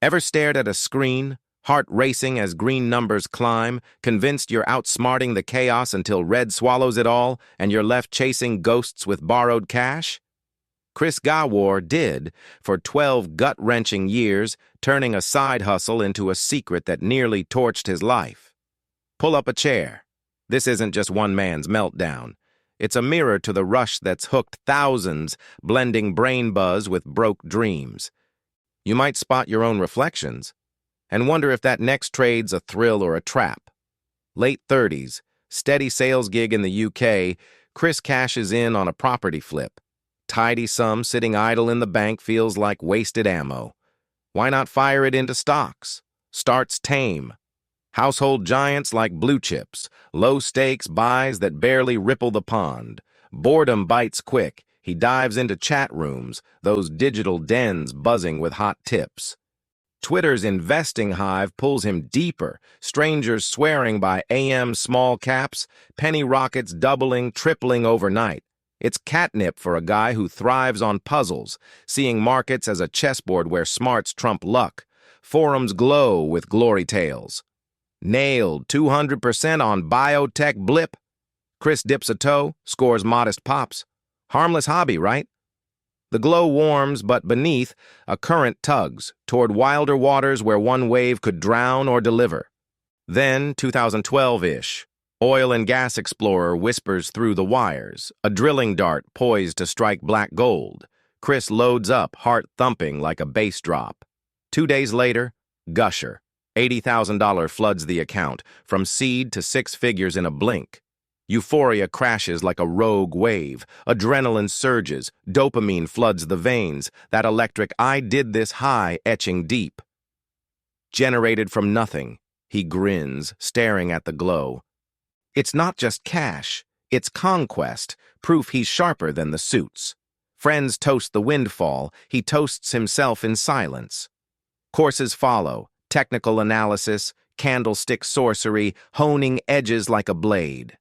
Ever stared at a screen, heart racing as green numbers climb, convinced you're outsmarting the chaos until red swallows it all and you're left chasing ghosts with borrowed cash? Chris Gawor did for 12 gut-wrenching years, turning a side hustle into a secret that nearly torched his life. Pull up a chair. This isn't just one man's meltdown. It's a mirror to the rush that's hooked thousands, blending brain buzz with broke dreams. You might spot your own reflections and wonder if that next trade's a thrill or a trap. Late 30s, steady sales gig in the UK, Chris cashes in on a property flip. Tidy sum sitting idle in the bank feels like wasted ammo. Why not fire it into stocks? Starts tame. Household giants like blue chips, low-stakes buys that barely ripple the pond. Boredom bites quick. He dives into chat rooms, those digital dens buzzing with hot tips. Twitter's investing hive pulls him deeper, strangers swearing by AM small caps, penny rockets doubling, tripling overnight. It's catnip for a guy who thrives on puzzles, seeing markets as a chessboard where smarts trump luck. Forums glow with glory tales. Nailed 200% on biotech blip. Chris dips a toe, scores modest pops. Harmless hobby, right? The glow warms, but beneath, a current tugs toward wilder waters where one wave could drown or deliver. Then, 2012-ish, oil and gas explorer whispers through the wires, a drilling dart poised to strike black gold. Chris loads up, heart thumping like a bass drop. 2 days later, gusher. $80,000 floods the account, from seed to six figures in a blink. Euphoria crashes like a rogue wave. Adrenaline surges. Dopamine floods the veins. That electric "I did this" high etching deep. Generated from nothing, he grins, staring at the glow. It's not just cash. It's conquest, proof he's sharper than the suits. Friends toast the windfall. He toasts himself in silence. Courses follow. Technical analysis, candlestick sorcery, honing edges like a blade.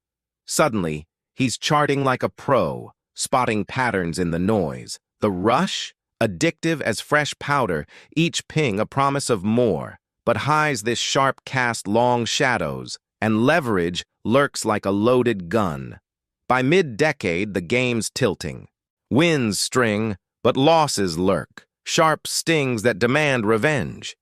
Suddenly, he's charting like a pro, spotting patterns in the noise. The rush? Addictive as fresh powder, each ping a promise of more. But highs this sharp cast long shadows, and leverage lurks like a loaded gun. By mid-decade, the game's tilting. Wins string, but losses lurk. Sharp stings that demand revenge.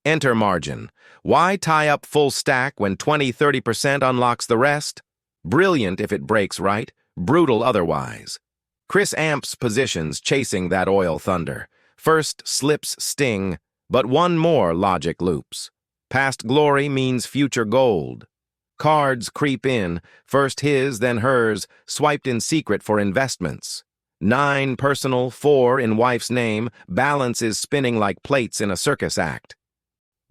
Enter margin. Why tie up full stack when 20–30% unlocks the rest? Brilliant if it breaks right, brutal otherwise. Chris amps positions chasing that oil thunder. First slips sting, but one more logic loops. Past glory means future gold. Cards creep in, first his, then hers, swiped in secret for investments. 9 personal, 4 in wife's name, balance is spinning like plates in a circus act.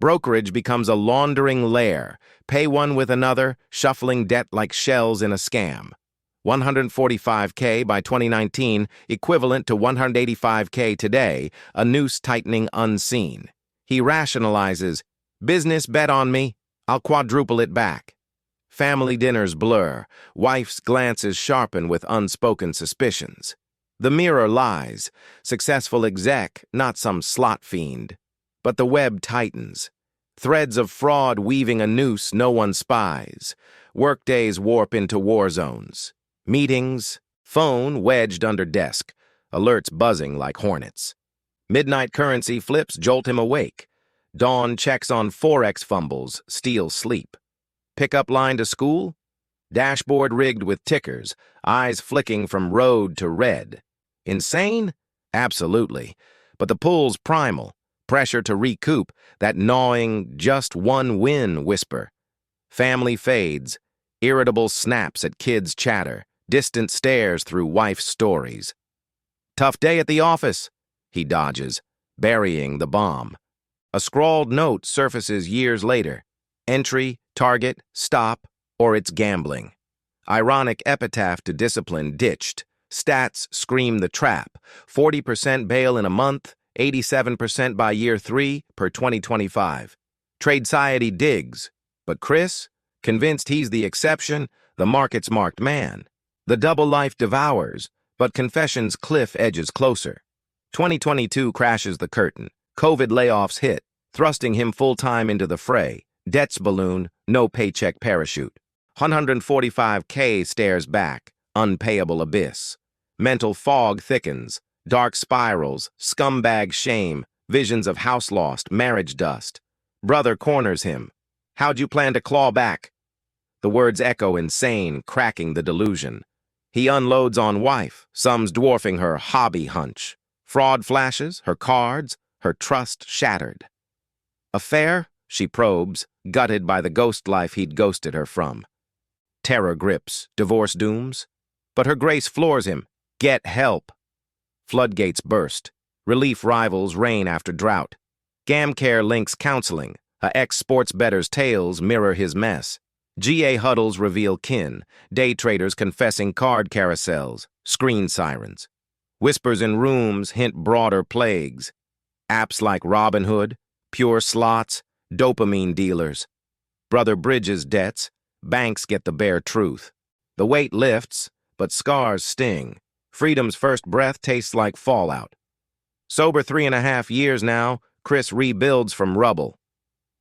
Brokerage becomes a laundering lair. Pay one with another, shuffling debt like shells in a scam. $145K by 2019, equivalent to $185K today, a noose tightening unseen. He rationalizes, business bet on me, I'll quadruple it back. Family dinners blur, wife's glances sharpen with unspoken suspicions. The mirror lies, successful exec, not some slot fiend. But the web tightens. Threads of fraud weaving a noose no one spies. Workdays warp into war zones. Meetings, phone wedged under desk. Alerts buzzing like hornets. Midnight currency flips jolt him awake. Dawn checks on Forex fumbles, steals sleep. Pickup line to school? Dashboard rigged with tickers, eyes flicking from road to red. Insane? Absolutely. But the pull's primal. Pressure to recoup, that gnawing, just one win whisper. Family fades, irritable snaps at kids' chatter, distant stares through wife's stories. Tough day at the office, he dodges, burying the bomb. A scrawled note surfaces years later. Entry, target, stop, or it's gambling. Ironic epitaph to discipline ditched. Stats scream the trap. 40% bail in a month, 87% by year 3 per 2025. Tradeciety digs, but Chris, convinced he's the exception, the market's marked man. The double life devours, but confession's cliff edges closer. 2022 crashes the curtain. COVID layoffs hit. thrusting him full-time into the fray. Debts balloon, no paycheck parachute. 145K stares back, unpayable abyss. Mental fog thickens, dark spirals, scumbag shame, visions of house lost, marriage dust. Brother corners him. How'd you plan to claw back? The words echo insane, cracking the delusion. He unloads on wife, sums dwarfing her hobby hunch. Fraud flashes, her cards, her trust shattered. Affair? She probes, gutted by the ghost life he'd ghosted her from. Terror grips, divorce dooms. But her grace floors him. Get help. Floodgates burst. Relief rivals reign after drought. Gamcare links counseling. A ex-sports bettor's tales mirror his mess. GA huddles reveal kin. Day traders confessing card carousels. Screen sirens. Whispers in rooms hint broader plagues. Apps like Robinhood, pure slots, dopamine dealers. Brother bridges debts. Banks get the bare truth. The weight lifts, but scars sting. Freedom's first breath tastes like fallout. Sober 3.5 years now, Chris rebuilds from rubble.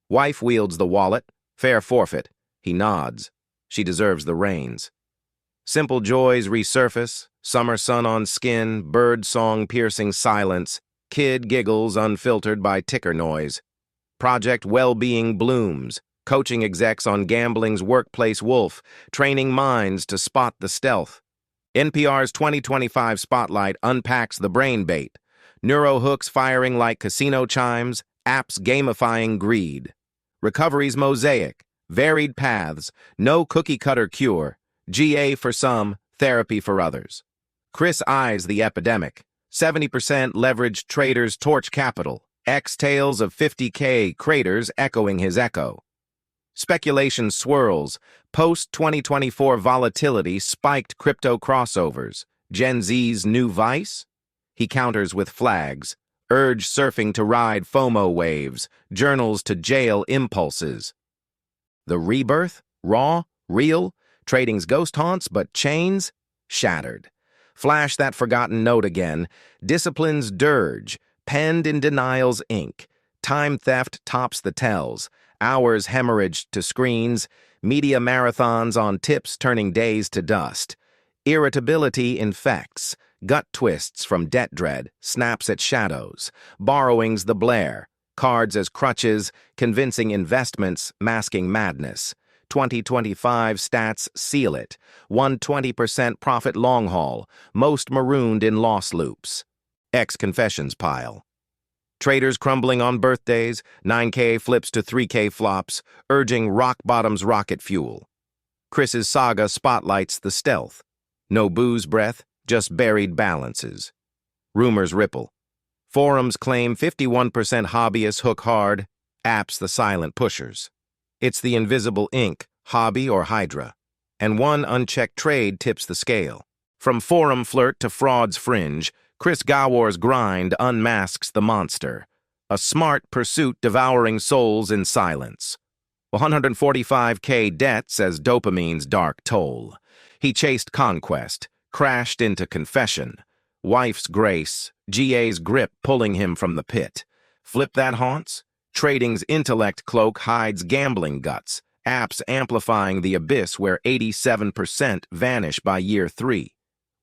Wife wields the wallet, fair forfeit. He nods. She deserves the reins. Simple joys resurface, summer sun on skin, bird song piercing silence, kid giggles unfiltered by ticker noise. Project well-being blooms, coaching execs on gambling's workplace wolf, training minds to spot the stealth. NPR's 2025 Spotlight unpacks the brain bait, neurohooks firing like casino chimes, apps gamifying greed. Recovery's mosaic, varied paths, no cookie-cutter cure, GA for some, therapy for others. Chris eyes the epidemic. 70% leveraged traders torch capital, X-tales of 50K craters echoing his echo. Speculation swirls, post-2024 volatility spiked crypto crossovers, Gen Z's new vice? He counters with flags, urge surfing to ride FOMO waves, journals to jail impulses. The rebirth? Raw? Real? Trading's ghost haunts, but chains? Shattered. Flash that forgotten note again. Discipline's dirge, penned in denial's ink. Time theft tops the tells. Hours hemorrhaged to screens. Media marathons on tips turning days to dust. Irritability infects. Gut twists from debt dread. Snaps at shadows. Borrowings the blare. Cards as crutches. Convincing investments masking madness. 2025 stats seal it. 120% profit long haul, most marooned in loss loops. Ex-confessions pile. Traders crumbling on birthdays, 9K flips to 3K flops, urging rock bottom's rocket fuel. Chris's saga spotlights the stealth. No booze breath, just buried balances. Rumors ripple. Forums claim 51% hobbyists hook hard, apps the silent pushers. It's the invisible ink, hobby or hydra, and one unchecked trade tips the scale. From forum flirt to fraud's fringe, Chris Gawor's grind unmasks the monster, a smart pursuit devouring souls in silence. 145K debts as dopamine's dark toll. He chased conquest, crashed into confession. Wife's grace, GA's grip pulling him from the pit. Flip that haunts? Trading's intellect cloak hides gambling guts, apps amplifying the abyss where 87% vanish by year 3.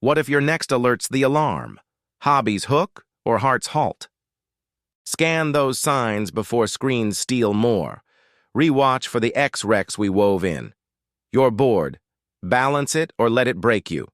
What if your next alerts the alarm? Hobbies hook or hearts halt? Scan those signs before screens steal more. Rewatch for the X-Rex we wove in. You're bored. Balance it or let it break you.